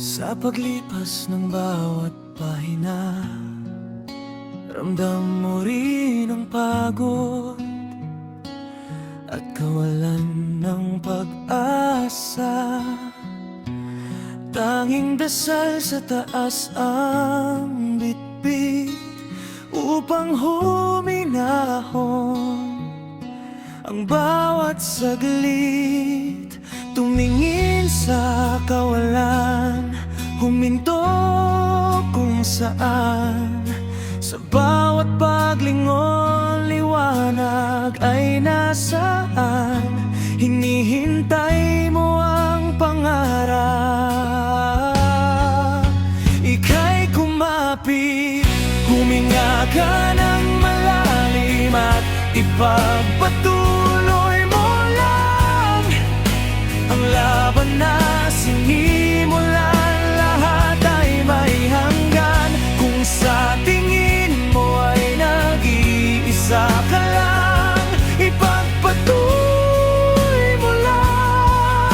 Sa paglipas ng bawat pahina, ramdam mo rin ang pagod at kawalan ng pag-asa. Tanging dasal sa taas ang bitbit upang huminahon ang bawat saglit. Tumingin sa kawalan, huminto kung saan. Sa bawat paglingon, liwanag ay nasaan. Hinihintay mo ang pangarap, ika'y kumapit. Huminga ka ng malalim at ipagpatuloy mo lang ang laban na sinimulan. Lahat ay may hanggan kung sa tingin mo ay nag-iisa ka lang. Ipagpatuloy mo lang,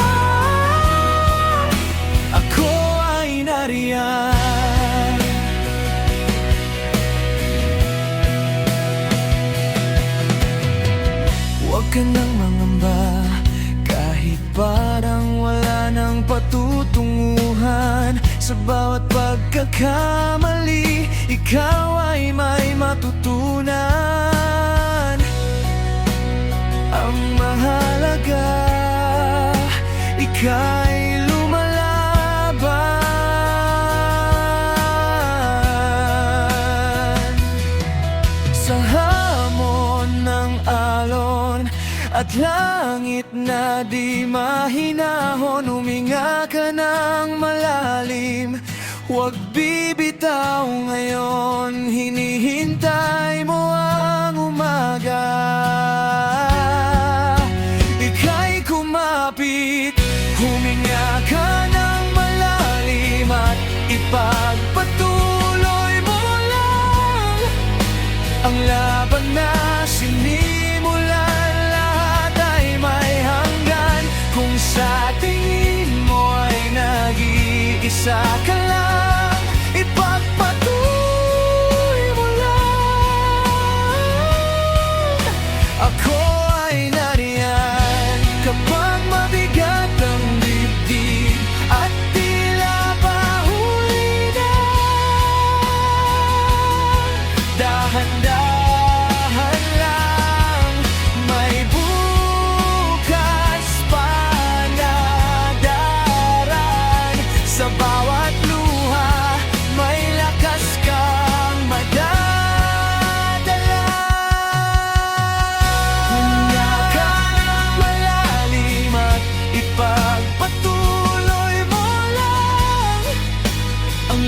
ako ay nariyan. Huwag ka nang mangamba, kahit parang wala nang patutunguhan. Sa bawat pagkakamali, ikaw ay may matutunan. Ang mahalaga, ika'y lumalaban. Sa hamon ng alon at langit na di mahinahon, huminga ka ng malalim. Huwag bibitaw ngayon, hinihintay mo ang umaga. Ika'y kumapit, huminga ka ng malalim at ipagpatuloy mo lang ang laban na sinimulan. Lahat ay may hanggan kung sa tingin mo ay nag-iisa ka lang. Ipagpatuloy mo lang, ako ay nariyan. Kapag mabigat ang dibdib at tila pahuli na, dahan-dahan lang, may bukas pa na dararan. Sa bawat luha, may lakas kang madadala. Huminga ka ng malalim at ipagpatuloy mo lang ang